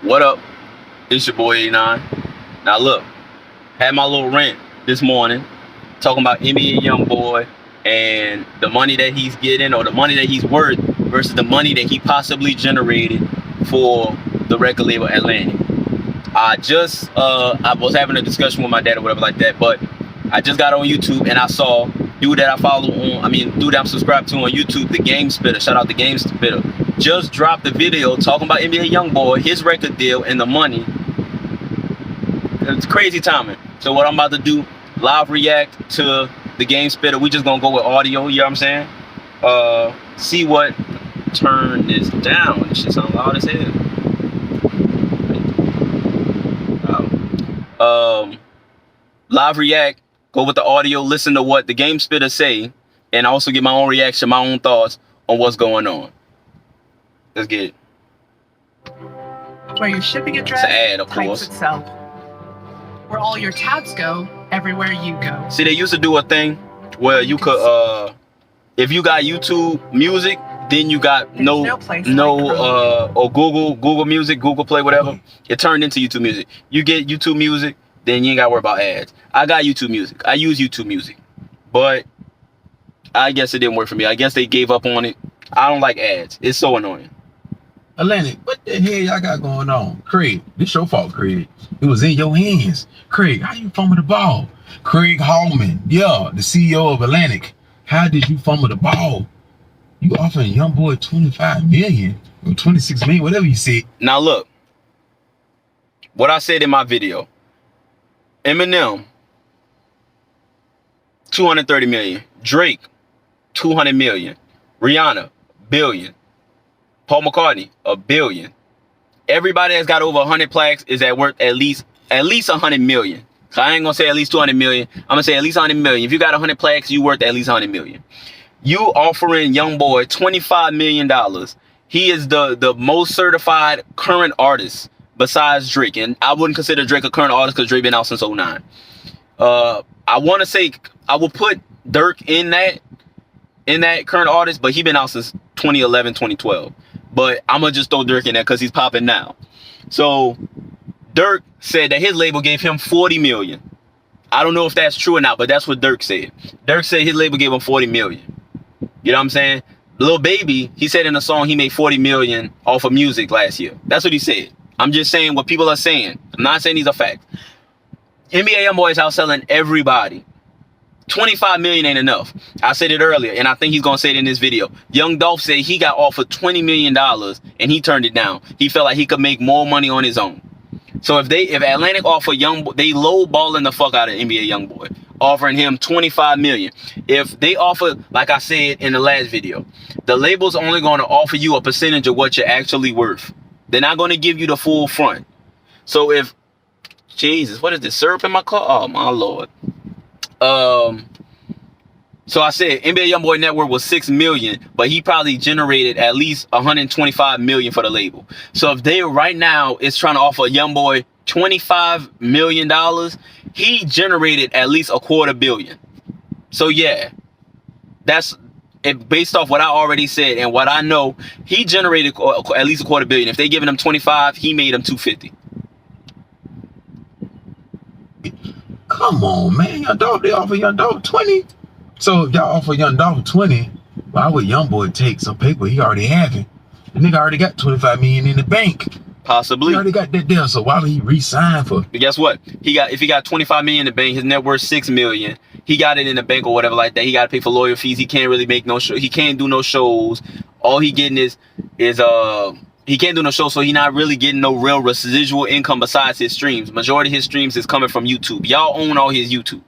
What up? It's your boy Anon. Now look, had my little rant this morning talking about NBA Youngboy and the money that he's getting or the money that he's worth versus the money that he possibly generated for the record label Atlantic. I was having a discussion with my dad or whatever like that, but I just got on YouTube and I saw dude that I follow on, dude that I'm subscribed to on YouTube, the Game Spitter, shout out the Game Spitter, just dropped a video talking about NBA Youngboy, his record deal, and the money. It's crazy timing. So what I'm about to do, live react to the Game Spitter. We just gonna go with audio, you know what I'm saying? See what, turn this down. This shit sound loud as hell. Live react, go with the audio, listen to what the Game Spitter say, and also get my own reaction, my own thoughts on what's going on. Let's get it. Where your shipping address it's an ad, of types course. itself. Where all your tabs go, everywhere you go. See, they used to do a thing where you could, if you got YouTube Music, then you got or Google Music, Google Play, whatever. It turned into YouTube Music. You get YouTube Music, then you ain't got to worry about ads. I got YouTube Music. I use YouTube Music. But I guess it didn't work for me. I guess they gave up on it. I don't like ads. It's so annoying. Atlantic, what the hell y'all got going on? Craig, this your fault, Craig. It was in your hands. Craig, how you fumble the ball? Craig Hallman, yeah, the CEO of Atlantic. How did you fumble the ball? You offering Youngboy 25 million or 26 million, whatever you said. Now look, what I said in my video. Eminem, 230 million. Drake, 200 million. Rihanna, billion. Paul McCartney, $1 billion. Everybody that's got over 100 plaques is worth at least 100 million. So I ain't gonna say at least 200 million. I'm gonna say at least 100 million. If you got 100 plaques, you worth at least 100 million. You offering Youngboy $25 million. He is the most certified current artist besides Drake. And I wouldn't consider Drake a current artist because Drake been out since 09. I want to say I will put Dirk in that current artist, but he been out since 2011, 2012. But I'm going to just throw Dirk in there because he's popping now. So Dirk said that his label gave him 40 million. I don't know if that's true or not, but that's what Dirk said. Dirk said his label gave him 40 million. You know what I'm saying? Lil Baby, he said in a song he made 40 million off of music last year. That's what he said. I'm just saying what people are saying. I'm not saying these are facts. NBA Youngboy is outselling everybody. 25 million ain't enough. I said it earlier, and I think he's gonna say it in this video. Young Dolph said he got offered $20 million and he turned it down. He felt like he could make more money on his own. So if Atlantic offer Youngboy, they lowballing the fuck out of NBA Youngboy, offering him 25 million. If they offer, like I said in the last video, the label's only gonna offer you a percentage of what you're actually worth. They're not gonna give you the full front. So if, Jesus, what is this, syrup in my car? Oh my Lord. So I said NBA Youngboy network was 6 million, but he probably generated at least 125 million for the label. So if they right now is trying to offer Youngboy $25 million, he generated at least $250 million. So yeah, that's it. Based off what I already said and what I know, he generated at least $250 million. If they giving him 25, he made him 250. Come on, man. Young Dolph, they offer Young Dolph 20. So if y'all offer Young Dolph 20, why would Youngboy take some paper he already having? The nigga already got 25 million in the bank. Possibly. He already got that deal, so why would he re-sign for? But guess what? If he got 25 million in the bank, his net worth 6 million. He got it in the bank or whatever like that. He got to pay for lawyer fees. He can't really make no show. He can't do no shows. All he getting is he can't do no show, so he not really getting no real residual income besides his streams. Majority of his streams is coming from YouTube. Y'all own all his YouTube.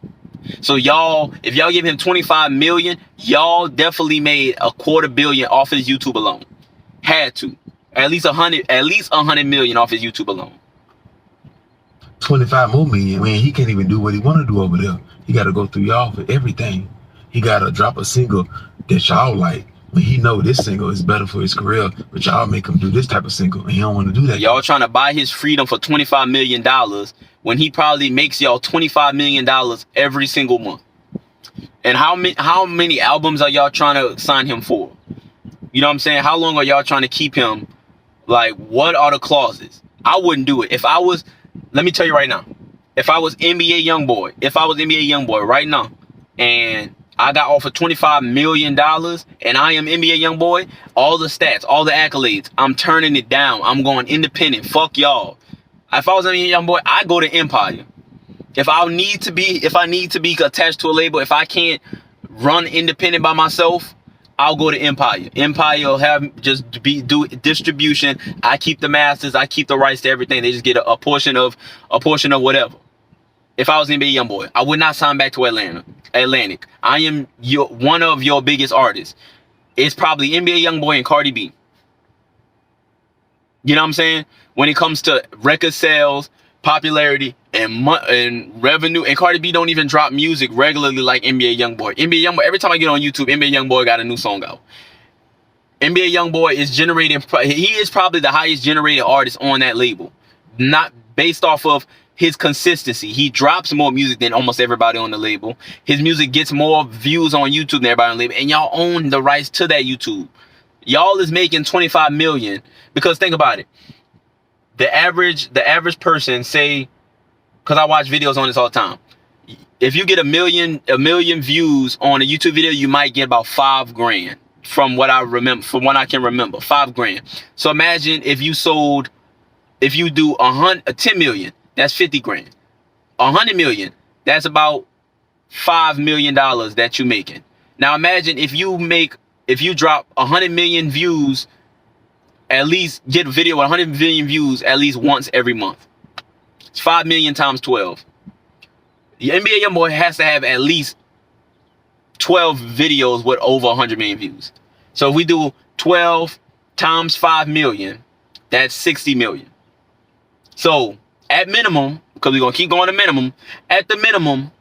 So y'all, if y'all give him 25 million, y'all definitely made $250 million off his YouTube alone. Had to. At least 100 million off his YouTube alone. 25 more million, man. He can't even do what he want to do over there. He got to go through y'all for everything. He got to drop a single that y'all like. When he know this single is better for his career, but y'all make him do this type of single, and he don't want to do that. Y'all trying to buy his freedom for $25 million when he probably makes y'all $25 million every single month. And how many albums are y'all trying to sign him for? You know what I'm saying? How long are y'all trying to keep him? Like, what are the clauses? I wouldn't do it. If I was, let me tell you right now, if I was NBA Youngboy right now, and I got offered $25 million, and I am NBA Youngboy, all the stats, all the accolades, I'm turning it down. I'm going independent. Fuck y'all. If I was NBA Youngboy, I go to Empire. If I need to be attached to a label, if I can't run independent by myself, I'll go to Empire. Empire will do distribution. I keep the masters. I keep the rights to everything. They just get a portion of whatever. If I was NBA Youngboy, I would not sign back to Atlantic. I am one of your biggest artists. It's probably NBA Youngboy and Cardi B. You know what I'm saying? When it comes to record sales, popularity, and revenue, and Cardi B don't even drop music regularly like NBA Youngboy. NBA Youngboy, every time I get on YouTube, NBA Youngboy got a new song out. NBA Youngboy is generating, he is probably the highest generated artist on that label. Not based off of his consistency. He drops more music than almost everybody on the label. His music gets more views on YouTube than everybody on the label, and y'all own the rights to that YouTube. Y'all is making 25 million, because think about it. The average person, say, because I watch videos on this all the time. If you get a million views on a YouTube video, you might get about $5,000 from what I remember, from what I can remember, $5,000. So imagine if you do 10 million, that's 50,000. 100 million, that's about $5 million that you're making. Now imagine if you drop 100 million views, at least get a video with 100 million views at least once every month. It's 5 million times 12. The NBA Youngboy has to have at least 12 videos with over 100 million views. So if we do 12 times 5 million, that's 60 million. So at minimum, because we're going to keep going to minimum, at the minimum,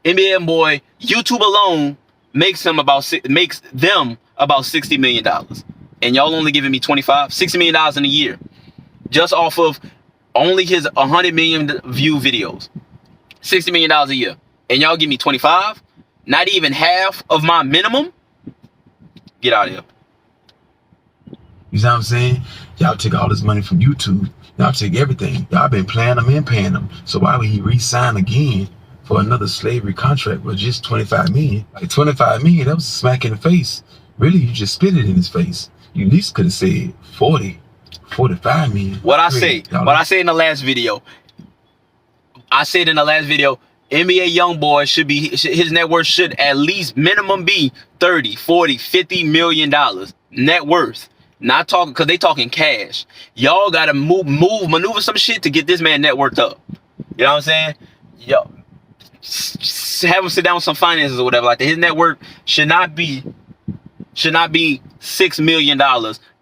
NBA Youngboy, YouTube alone makes them about $60 million. And y'all only giving me $60 million in a year. Just off of only his 100 million view videos. $60 million a year. And y'all give me 25? Not even half of my minimum? Get out of here. You know what I'm saying? Y'all take all this money from YouTube. Y'all take everything. Y'all been playing them and paying them. So why would he re-sign again for another slavery contract with just 25 million? Like 25 million, that was a smack in the face. Really, you just spit it in his face. You at least could have said 40, 45 million. What I say in the last video, NBA Youngboy should be, his net worth should at least minimum be 30, 40, 50 million dollars net worth. Not talking, because they talking cash. Y'all gotta maneuver some shit to get this man net worth up. You know what I'm saying? Yo, have him sit down with some finances or whatever like that. His net worth should not be $6 million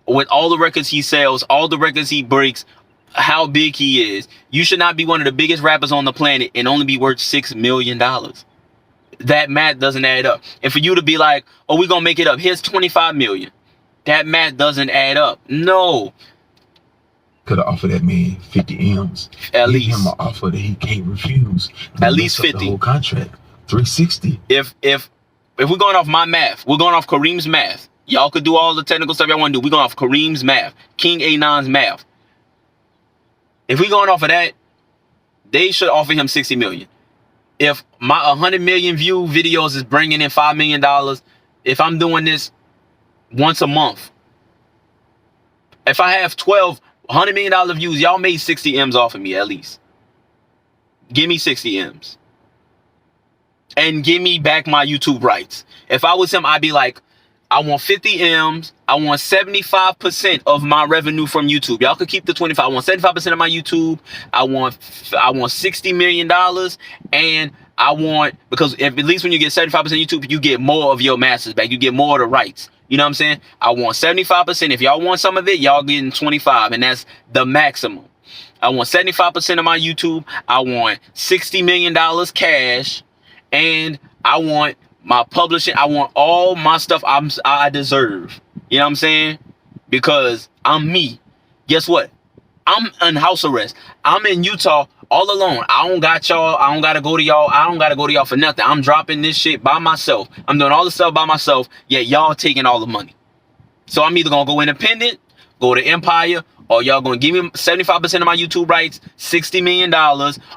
with all the records he sells, all the records he breaks, how big he is. You should not be one of the biggest rappers on the planet and only be worth $6 million. That math doesn't add up. And for you to be like, oh, we're going to make it up. Here's 25 million. That math doesn't add up. No. Could have offered that man 50 M's. At least. Give him an offer that he can't refuse. At least 50. The whole contract. 360. If we're going off my math, we're going off Kareem's math. Y'all could do all the technical stuff y'all want to do. We're going off Kareem's math. KxngAnon's math. If we're going off of that, they should offer him 60 million. If my 100 million view videos is bringing in $5 million, if I'm doing this once a month, if I have 12 $100 million views, y'all made 60 M's off of me at least. Give me 60 M's. And give me back my YouTube rights. If I was him, I'd be like, I want 50 M's. I want 75% of my revenue from YouTube. Y'all could keep the 25. I want 75% of my YouTube. I want $60 million. And I want, because at least when you get 75% YouTube, you get more of your masters back. You get more of the rights. You know what I'm saying? I want 75%. If y'all want some of it, y'all getting 25. And that's the maximum. I want 75% of my YouTube. I want $60 million cash. And I want my publishing. I want all my stuff I deserve. You know what I'm saying? Because I'm me. Guess what? I'm in house arrest. I'm in Utah all alone. I don't got y'all. I don't got to go to y'all. I don't got to go to y'all for nothing. I'm dropping this shit by myself. I'm doing all the stuff by myself. Yet y'all taking all the money. So I'm either going to go independent go to Empire, or y'all gonna give me 75% of my YouTube rights, $60 million,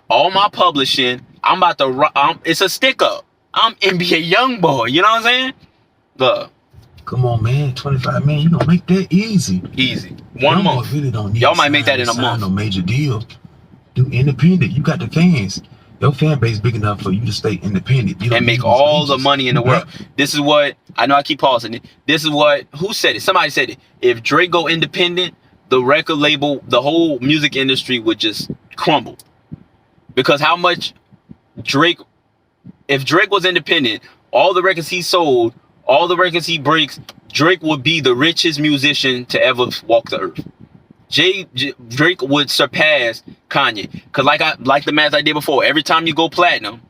all my publishing. I'm about to, it's a stick up. I'm NBA Youngboy, you know what I'm saying? Look. Come on, man. 25 million, you gonna make that easy. Easy. 1 month. Really don't need y'all might make that in a month. No major deal. Do independent. You got the fans. Your fan base big enough for you to stay independent. You and make all the money in the world. This is what, I know I keep pausing it. This is what, who said it? Somebody said it. If Drake go independent, the record label, the whole music industry would just crumble. Because how much Drake, if Drake was independent, all the records he sold, all the records he breaks, Drake would be the richest musician to ever walk the earth. Drake would surpass Kanye. Cause like the math I did before, every time you go platinum,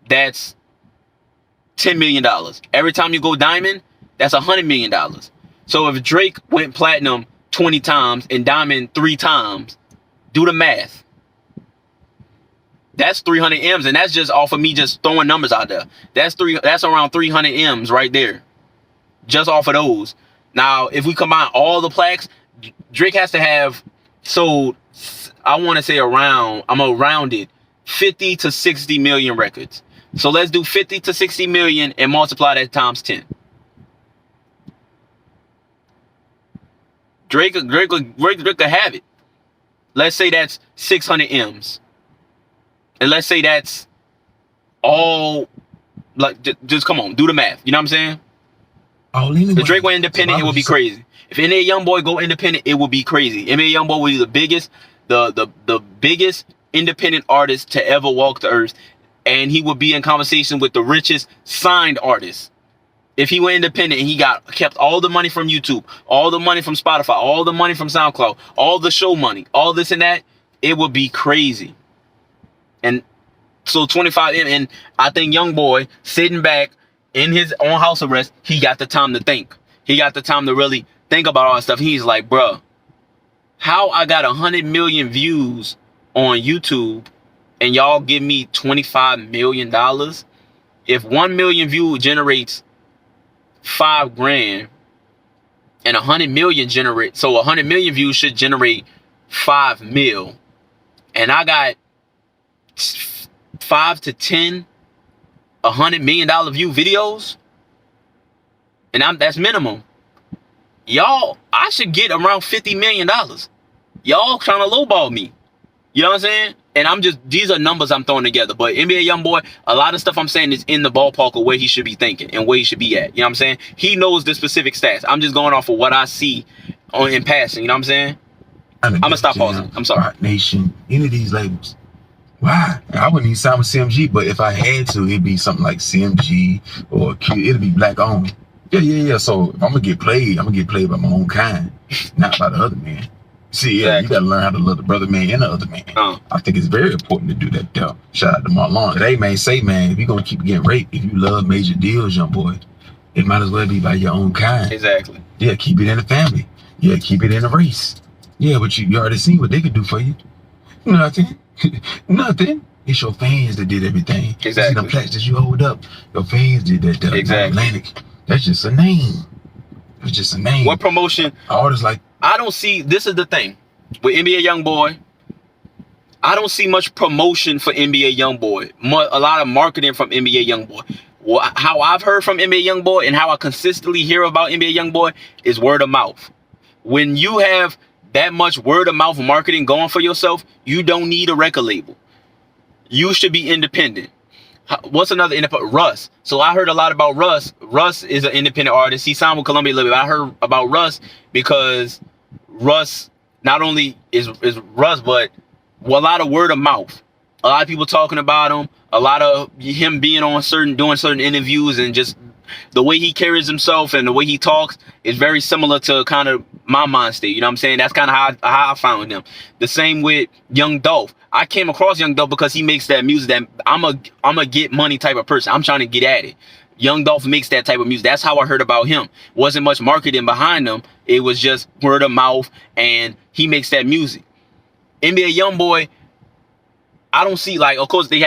that's $10 million. Every time you go diamond, that's $100 million. So if Drake went platinum 20 times and diamond 3 times, do the math. That's 300 M's, and that's just off of me just throwing numbers out there. That's around 300 M's right there, just off of those. Now, if we combine all the plaques, Drake has to have sold, I want to say around, I'm gonna round it, 50 to 60 million records. So let's do 50 to 60 million and multiply that times 10. Drake could have it. Let's say that's 600 M's. And let's say that's all, like, just come on, do the math. You know what I'm saying? If Drake went independent, it would be crazy. If NBA Youngboy go independent, it would be crazy. NBA Youngboy would be the biggest, the biggest independent artist to ever walk the earth. And he would be in conversation with the richest signed artists. If he went independent and he kept all the money from YouTube, all the money from Spotify, all the money from SoundCloud, all the show money, all this and that, it would be crazy. And so 25 M, and I think Youngboy sitting back in his own house arrest, he got the time to think. He got the time to really think about all that stuff. He's like, bruh, how I got 100 million views on YouTube and y'all give me $25 million? If 1 million view generates $5 grand and 100 million generate, so 100 million views should generate 5 mil. And I got 5 to 10 $100 million view videos, and that's minimum. Y'all, I should get around $50 million. Y'all trying to lowball me. You know what I'm saying? And these are numbers I'm throwing together. But NBA Youngboy, a lot of stuff I'm saying is in the ballpark of where he should be thinking and where he should be at. You know what I'm saying? He knows the specific stats. I'm just going off of what I see in passing. You know what I'm saying? I'm gonna stop pausing. I'm sorry. Rock Nation, any of these labels. Why? I wouldn't even sign with CMG, but if I had to, it'd be something like CMG or Q. It'd be black owned. Yeah. So if I'm gonna get played, I'm gonna get played by my own kind, not by the other man. See, yeah, you gotta learn how to love the brother man and the other man. I think it's very important to do that. Though. Shout out to Marlon. Hey man, say man, if you're gonna keep getting raped, if you love major deals, young boy, it might as well be by your own kind. Exactly. Yeah, keep it in the family. Yeah, keep it in the race. Yeah, but you already seen what they could do for you. Nothing. Nothing. It's your fans that did everything. Exactly. See the plaques that you hold up. Your fans did that. Exactly. Atlantic. That's just a name. It's just a name. What promotion? Artists like. I don't see. This is the thing with NBA Youngboy. I don't see much promotion for NBA Youngboy. A lot of marketing from NBA Youngboy. How I've heard from NBA Youngboy and how I consistently hear about NBA Youngboy is word of mouth. When you have that much word of mouth marketing going for yourself, you don't need a record label. You should be independent. What's another independent? Russ. So I heard a lot about Russ. Russ is an independent artist. He signed with Columbia a little bit. I heard about Russ because Russ not only is Russ, but a lot of word of mouth. A lot of people talking about him. A lot of him being on doing certain interviews, and just the way he carries himself and the way he talks is very similar to kind of my mind state. You know what I'm saying? That's kind of how I found him. The same with Young Dolph. I came across Young Dolph because he makes that music that I'm a get money type of person. I'm trying to get at it. Young Dolph makes that type of music. That's how I heard about him. Wasn't much marketing behind him. It was just word of mouth, and he makes that music. NBA Youngboy, I don't see, like, of course they had